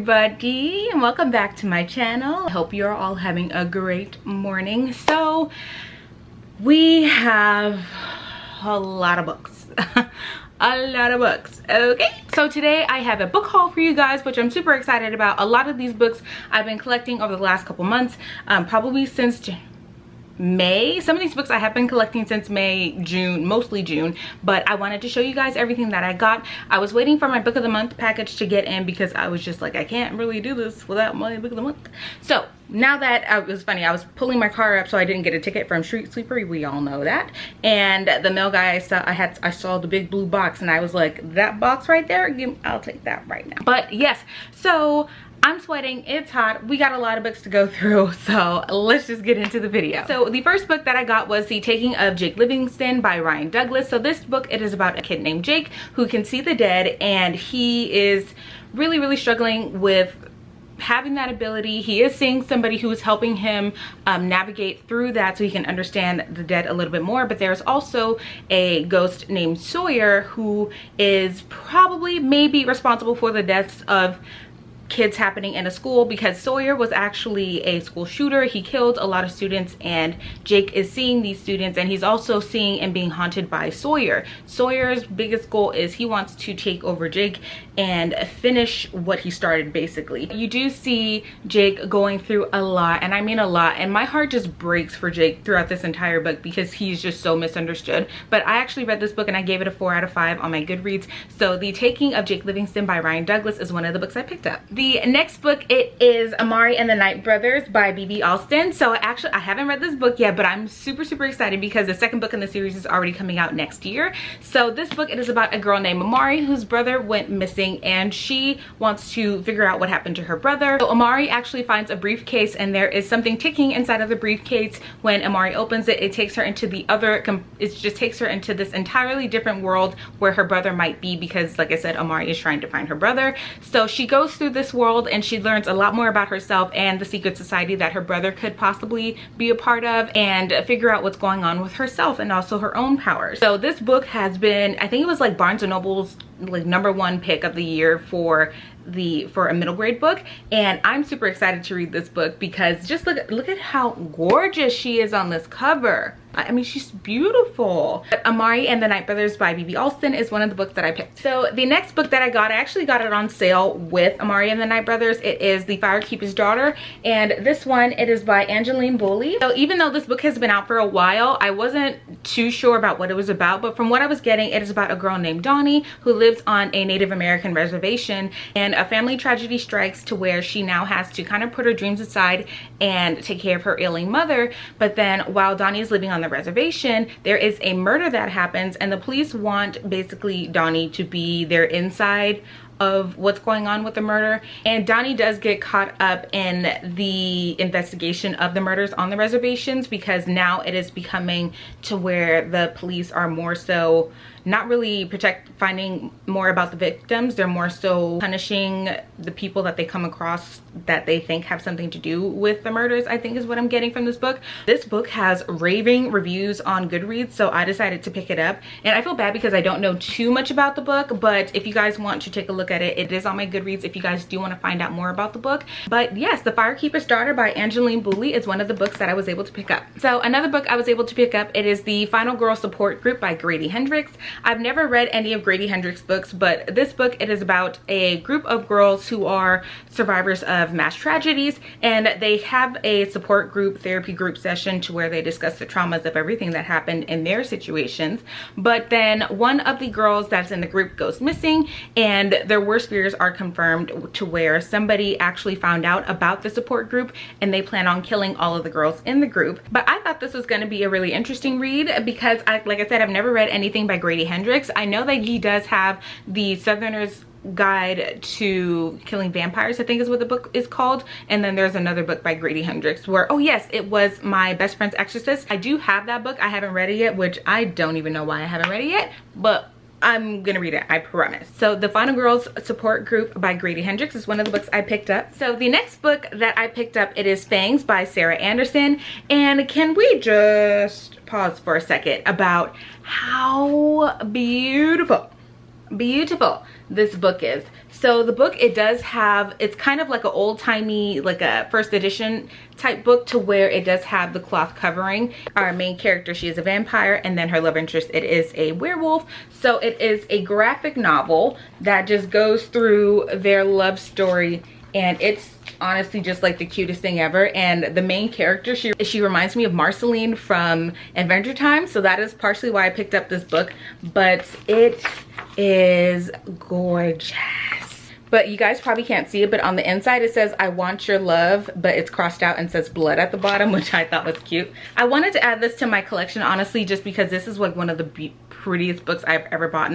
everybody, and welcome back to my channel. I hope you're all having a great morning. So we have a lot of books. A lot of books. Okay, so today I have a book haul for you guys, which I'm super excited about. A lot of these books I've been collecting over the last couple months, probably since May. Some of these books I have been collecting since May, June, mostly June, but I wanted to show you guys everything that I got. I was waiting for my book of the month package to get in because I was just like, I can't really do this without my book of the month. So now that it was funny, I was pulling my car up so I didn't get a ticket from Street Sweeper. We all know that. And the mail guy I saw the big blue box and I was like, that box right there, I'll take that right now. But yes, so I'm sweating, it's hot, we got a lot of books to go through, so let's just get into the video. So the first book that I got was The Taking of Jake Livingston by Ryan Douglas. So this book, it is about a kid named Jake who can see the dead, and he is really struggling with having that ability. He is seeing somebody who is helping him navigate through that so he can understand the dead a little bit more. But there's also a ghost named Sawyer who is maybe responsible for the deaths of kids happening in a school, because Sawyer was actually a school shooter. He killed a lot of students, and Jake is seeing these students, and he's also seeing and being haunted by Sawyer. Sawyer's biggest goal is he wants to take over Jake and finish what he started, basically. You do see Jake going through a lot, and I mean a lot, and my heart just breaks for Jake throughout this entire book because he's just so misunderstood. But I actually read this book and I gave it a 4 out of 5 on my Goodreads. So The Taking of Jake Livingston by Ryan Douglas is one of the books I picked up. The next book, it is Amari and the Night Brothers by B.B. Alston. So actually, I haven't read this book yet, but I'm super excited because the second book in the series is already coming out next year. So this book, it is about a girl named Amari whose brother went missing, and she wants to figure out what happened to her brother. So Amari actually finds a briefcase, and there is something ticking inside of the briefcase. When Amari opens it, it takes her into it just takes her into this entirely different world where her brother might be, because like I said, Amari is trying to find her brother. So she goes through this world and she learns a lot more about herself and the secret society that her brother could possibly be a part of, and figure out what's going on with herself and also her own powers. So this book has been, I think it was like Barnes & Noble's like #1 pick of the year for a middle grade book, and I'm super excited to read this book because just look at how gorgeous she is on this cover. I mean, she's beautiful. But Amari and the Night Brothers by B.B. Alston is one of the books that I picked. So the next book that I actually got it on sale with Amari and the Night Brothers. It is The Firekeepers Daughter, and this one, it is by Angeline Boulley. So even though this book has been out for a while, I wasn't too sure about what it was about, but from what I was getting, it is about a girl named Donnie who lives on a Native American reservation, and a family tragedy strikes to where she now has to kind of put her dreams aside and take care of her ailing mother. But then while Donnie is living on the reservation, there is a murder that happens, and the police want basically Donnie to be their inside of what's going on with the murder. And Donnie does get caught up in the investigation of the murders on the reservations, because now it is becoming to where the police are more so not really finding more about the victims. They're more so punishing the people that they come across that they think have something to do with the murders, I think is what I'm getting from this book. This book has raving reviews on Goodreads, so I decided to pick it up. And I feel bad because I don't know too much about the book, but if you guys want to take a look at it, it is on my Goodreads if you guys do want to find out more about the book. But yes, The Firekeepers Daughter by Angeline Boulley is one of the books that I was able to pick up. So another book I was able to pick up, it is The Final Girl Support Group by Grady Hendrix. I've never read any of Grady Hendrix books, but this book, it is about a group of girls who are survivors of mass tragedies, and they have a support group, therapy group session to where they discuss the traumas of everything that happened in their situations. But then one of the girls that's in the group goes missing, and their worst fears are confirmed to where somebody actually found out about the support group, and they plan on killing all of the girls in the group. But I thought this was going to be a really interesting read because like I said, I've never read anything by Grady Hendrix. I know that he does have the Southerner's Guide to Killing Vampires, I think is what the book is called, and then there's another book by Grady Hendrix where, oh yes, it was My Best Friend's Exorcist. I do have that book. I haven't read it yet, which I don't even know why I haven't read it yet, but I'm gonna read it, I promise. So The Final Girls Support Group by Grady Hendrix is one of the books I picked up. So the next book that I picked up, it is Fangs by Sarah Anderson. And can we just pause for a second about how beautiful beautiful this book is. So the book, it does have, it's kind of like an old-timey, like a first edition type book, to where it does have the cloth covering. Our main character, she is a vampire, and then her love interest, it is a werewolf. So it is a graphic novel that just goes through their love story, and it's honestly just like the cutest thing ever. And the main character, she reminds me of Marceline from Adventure Time, so that is partially why I picked up this book. But it is gorgeous. But you guys probably can't see it, but on the inside it says, "I want your love," but it's crossed out and says blood at the bottom, which I thought was cute. I wanted to add this to my collection, honestly, just because this is like one of the prettiest books I've ever bought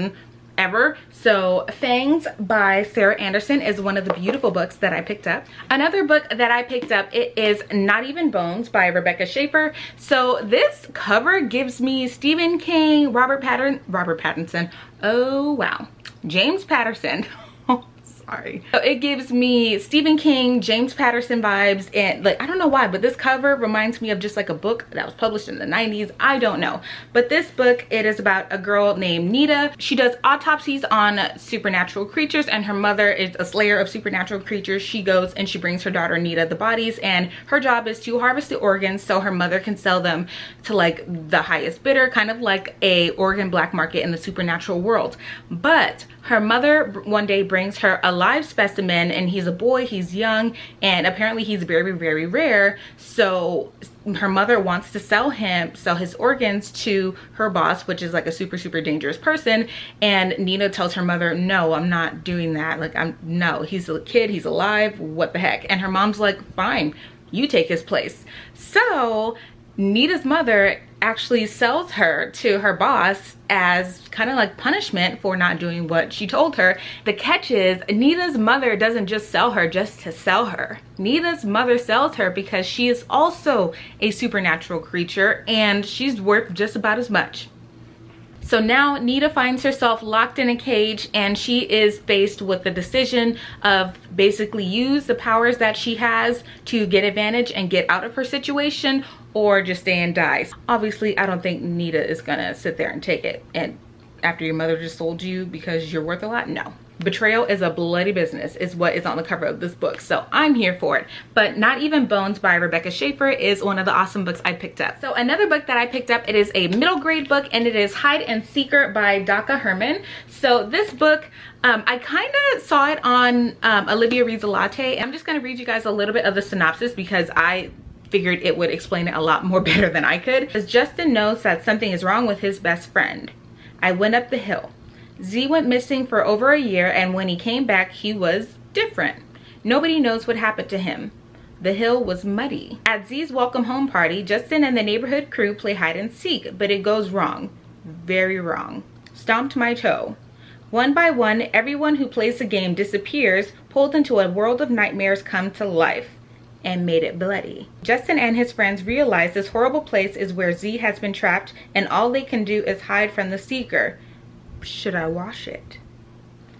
ever. So Fangs by Sarah Anderson is one of the beautiful books that I picked up. Another book that I picked up, it is Not Even Bones by Rebecca Schaeffer. So this cover gives me Stephen King, Robert Pattinson, oh wow, James Patterson. Sorry. So it gives me Stephen King, James Patterson vibes, and like, I don't know why, but this cover reminds me of just like a book that was published in the 90s. I don't know. But this book, it is about a girl named Nita. She does autopsies on supernatural creatures, and her mother is a slayer of supernatural creatures. She goes and she brings her daughter Nita the bodies, and her job is to harvest the organs so her mother can sell them to like the highest bidder, kind of like a organ black market in the supernatural world. But her mother one day brings her a live specimen, and he's a boy, he's young, and apparently he's very, very rare. So her mother wants to sell his organs to her boss, which is like a super dangerous person. And Nina tells her mother, "No, I'm not doing that. Like, no, he's a kid, he's alive, what the heck?" And her mom's like, "Fine, you take his place." So Nita's mother actually sells her to her boss as kind of like punishment for not doing what she told her. The catch is, Nita's mother doesn't just sell her just to sell her. Nita's mother sells her because she is also a supernatural creature, and she's worth just about as much. So now Nita finds herself locked in a cage, and she is faced with the decision of basically use the powers that she has to get advantage and get out of her situation, or just stay and die. Obviously, I don't think Nita is gonna sit there and take it, and after your mother just sold you because you're worth a lot, no. Betrayal is a bloody business is what is on the cover of this book, so I'm here for it. But Not Even Bones by Rebecca Schaeffer is one of the awesome books I picked up. So another book that I picked up, it is a middle grade book, and it is Hide and Seeker by Daka Herman. So this book, I kind of saw it on Olivia Reads a Latte. I'm just going to read you guys a little bit of the synopsis because I figured it would explain it a lot more better than I could. As Justin knows that something is wrong with his best friend. I went up the hill. Z went missing for over a year, and when he came back, he was different. Nobody knows what happened to him. The hill was muddy. At Z's welcome home party, Justin and the neighborhood crew play hide and seek, but it goes wrong. Very wrong. Stomped my toe. One by one, everyone who plays the game disappears, pulled into a world of nightmares come to life, and made it bloody. Justin and his friends realize this horrible place is where Z has been trapped, and all they can do is hide from the seeker. Should I wash it?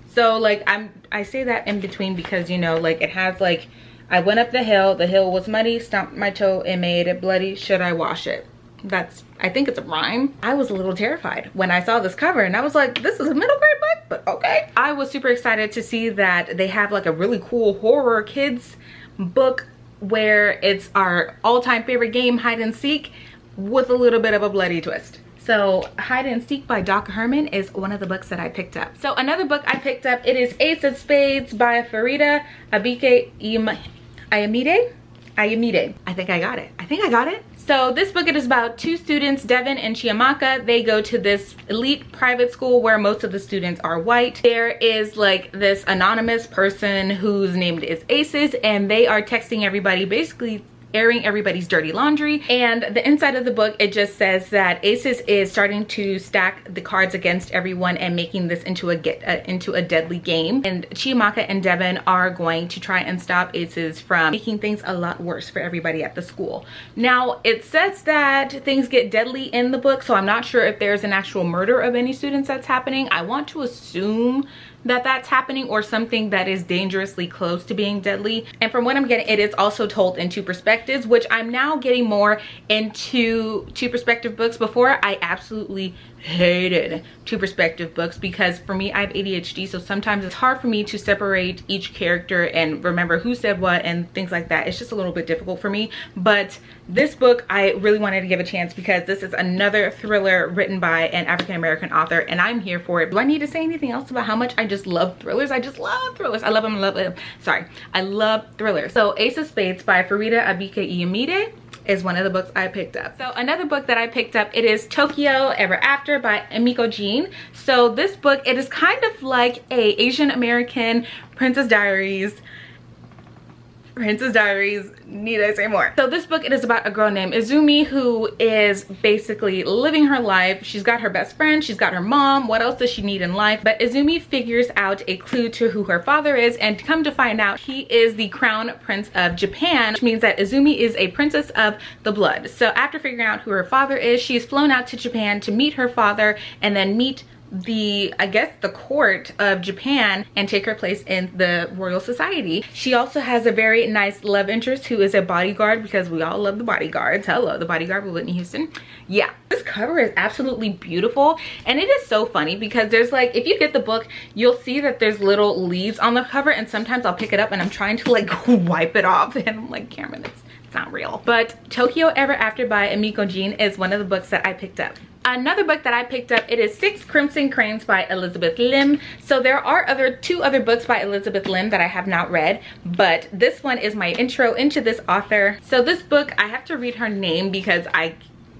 So like I say that in between because, you know, like it has like, I went up the hill was muddy, stomped my toe, and made it bloody. Should I wash it? I think it's a rhyme. I was a little terrified when I saw this cover, and I was like, this is a middle grade book, but okay. I was super excited to see that they have like a really cool horror kids book where it's our all-time favorite game, hide and seek, with a little bit of a bloody twist. So Hide and Seek by Daka Herman is one of the books that I picked up. So another book I picked up, it is Ace of Spades by Farida Abike Ayamide. I think I got it. So this book, it is about two students, Devin and Chiamaka. They go to this elite private school where most of the students are white. There is like this anonymous person whose name is Aces, and they are texting everybody, basically airing everybody's dirty laundry. And the inside of the book, it just says that Aces is starting to stack the cards against everyone and making this into a deadly game. And Chiamaka and Devin are going to try and stop Aces from making things a lot worse for everybody at the school. Now, it says that things get deadly in the book, so I'm not sure if there's an actual murder of any students that's happening. I want to assume that that's happening, or something that is dangerously close to being deadly. And from what I'm getting, it is also told in two perspectives, which I'm now getting more into two perspective books. Before, I absolutely hated two perspective books because for me, I have ADHD, so sometimes it's hard for me to separate each character and remember who said what and things like that. It's just a little bit difficult for me. But this book I really wanted to give a chance because this is another thriller written by an African-American author, and I'm here for it. Do I need to say anything else about how much I just love thrillers? I just love thrillers. I love them, love them. Sorry, I love thrillers. So Ace of Spades by Farida Abike-Iyamide is one of the books I picked up. So another book that I picked up, it is Tokyo Ever After by Emiko Jean. So this book, it is kind of like a Asian American Princess Diaries. Need I say more? So this book, it is about a girl named Izumi who is basically living her life. She's got her best friend, she's got her mom. What else does she need in life? But Izumi figures out a clue to who her father is, and come to find out, he is the crown prince of Japan, which means that Izumi is a princess of the blood. So after figuring out who her father is, she's flown out to Japan to meet her father and then meet I guess the court of Japan and take her place in the royal society. She also has a very nice love interest who is a bodyguard, because we all love the bodyguards. Hello, the bodyguard with Whitney Houston. Yeah, this cover is absolutely beautiful, and it is so funny because there's like, if you get the book, you'll see that there's little leaves on the cover, and sometimes I'll pick it up and I'm trying to like wipe it off and I'm like, Cameron, it's not real. But Tokyo Ever After by Emiko Jean is one of the books that I picked up. Another book that I picked up, it is 6 Crimson Cranes by Elizabeth Lim. So there are two other books by Elizabeth Lim that I have not read, but this one is my intro into this author. So this book, I have to read her name because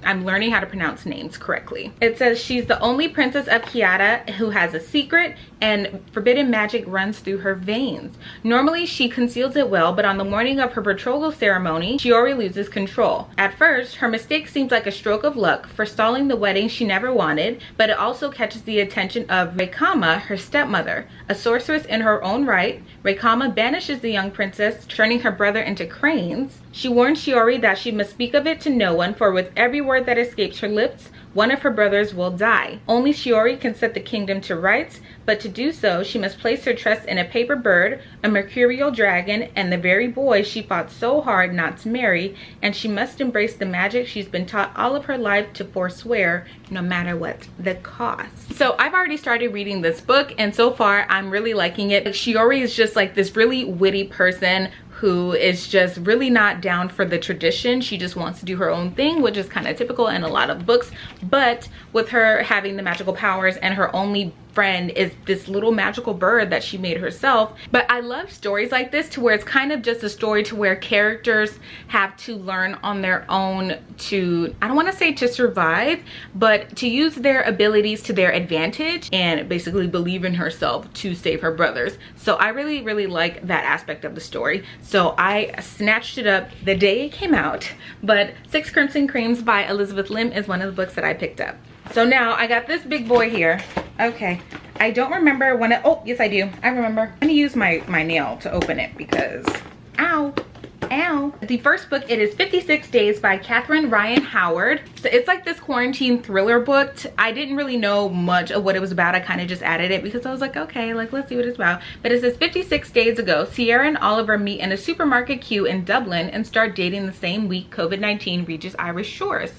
I'm learning how to pronounce names correctly. It says she's the only princess of Kiata who has a secret, and forbidden magic runs through her veins. Normally she conceals it well, but on the morning of her betrothal ceremony, Shiori loses control. At first, her mistake seems like a stroke of luck, forestalling the wedding she never wanted, but it also catches the attention of Reikama, her stepmother. A sorceress in her own right, Reikama banishes the young princess, turning her brother into cranes. She warns Shiori that she must speak of it to no one, for with every word that escapes her lips, one of her brothers will die. Only Shiori can set the kingdom to rights, but to do so, she must place her trust in a paper bird, a mercurial dragon, and the very boy she fought so hard not to marry, and she must embrace the magic she's been taught all of her life to forswear, no matter what the cost. So I've already started reading this book, and so far I'm really liking it. Shiori is just like this really witty person who is just really not down for the tradition. She just wants to do her own thing, which is kind of typical in a lot of books. But with her having the magical powers, and her only friend is this little magical bird that she made herself. But I love stories like this, to where it's kind of just a story to where characters have to learn on their own to, I don't want to say to survive, but to use their abilities to their advantage and basically believe in herself to save her brothers. So I really, really like that aspect of the story. So I snatched it up the day it came out. But 6 Crimson Cranes by Elizabeth Lim is one of the books that I picked up. So now I got this big boy here. Okay, I don't remember when it, oh yes I do, I remember. I'm gonna use my nail to open it because, ow. The first book, it is 56 Days by Catherine Ryan Howard. So it's like this quarantine thriller book. I didn't really know much of what it was about. I kind of just added it because I was like, okay, like let's see what it's about. But it says 56 days ago, Sierra and Oliver meet in a supermarket queue in Dublin and start dating the same week COVID-19 reaches Irish shores.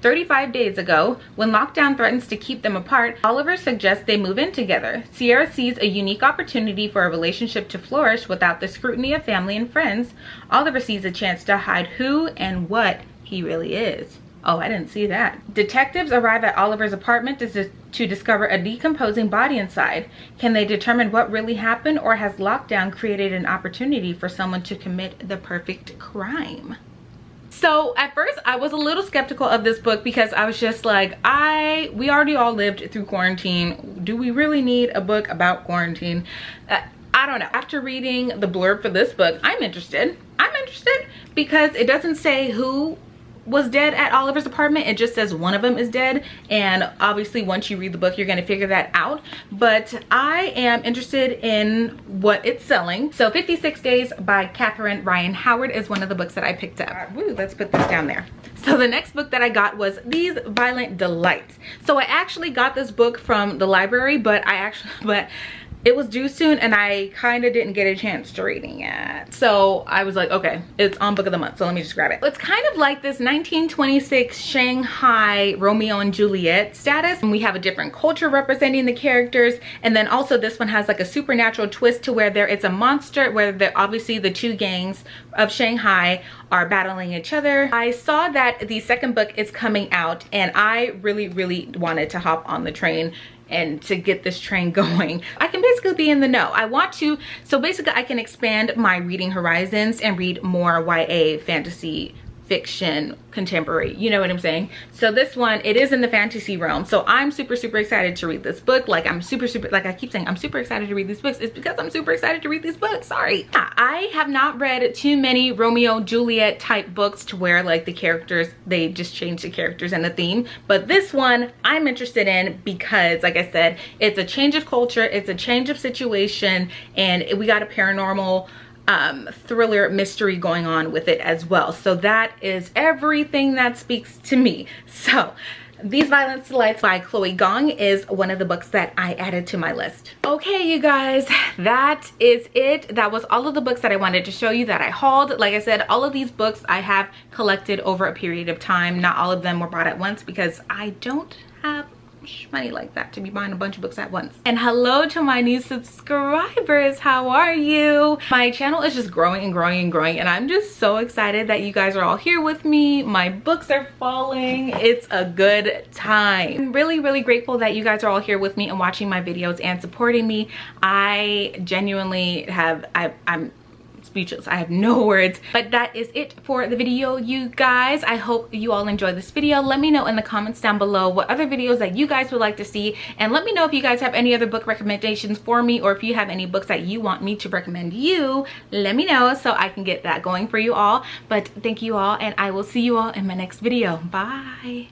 35 days ago, when lockdown threatens to keep them apart, Oliver suggests they move in together. Sierra sees a unique opportunity for a relationship to flourish without the scrutiny of family and friends. Oliver sees a chance to hide who and what he really is. Oh, I didn't see that. Detectives arrive at Oliver's apartment to discover a decomposing body inside. Can they determine what really happened, or has lockdown created an opportunity for someone to commit the perfect crime? So at first I was a little skeptical of this book because I was just like, we already all lived through quarantine. Do we really need a book about quarantine? I don't know. After reading the blurb for this book, I'm interested because it doesn't say who was dead at Oliver's apartment. It just says one of them is dead, and obviously once you read the book you're going to figure that out. But I am interested in what it's selling. So 56 Days by Catherine Ryan Howard is one of the books that I picked up. Woo, let's put this down there. So the next book that I got was These Violent Delights. So I actually got this book from the library, but it was due soon and I kind of didn't get a chance to reading it. So I was like, okay, it's on book of the month, so let me just grab it. It's kind of like this 1926 Shanghai Romeo and Juliet status. And we have a different culture representing the characters. And then also this one has like a supernatural twist to where it's a monster, where obviously the two gangs of Shanghai are battling each other. I saw that the second book is coming out and I really wanted to hop on the train and to get this train going. I can basically be in the know. I want to, so basically I can expand my reading horizons and read more YA, fantasy, fiction, contemporary, you know what I'm saying? So this one, it is in the fantasy realm. So I'm super excited to read this book. Like I'm super, like I keep saying, I'm super excited to read these books. It's because I'm super excited to read these books, sorry. I have not read too many Romeo Juliet type books to where like the characters, they just change the characters and the theme. But this one I'm interested in because like I said, it's a change of culture, it's a change of situation, and we got a paranormal thriller mystery going on with it as well. So that is everything that speaks to me. So These Violent Delights by Chloe Gong is one of the books that I added to my list. Okay, you guys, that is it. That was all of the books that I wanted to show you that I hauled. Like I said, all of these books I have collected over a period of time. Not all of them were bought at once because I don't have money like that to be buying a bunch of books at once. And hello to my new subscribers, how are you? My channel is just growing and growing and growing, and I'm just so excited that you guys are all here with me. My books are falling, it's a good time. I'm really grateful that you guys are all here with me and watching my videos and supporting me. I genuinely have, I'm speechless. I have no words. But that is it for the video, you guys. I hope you all enjoyed this video. Let me know in the comments down below what other videos that you guys would like to see, and let me know if you guys have any other book recommendations for me, or if you have any books that you want me to recommend you. Let me know so I can get that going for you all. But thank you all, and I will see you all in my next video. Bye.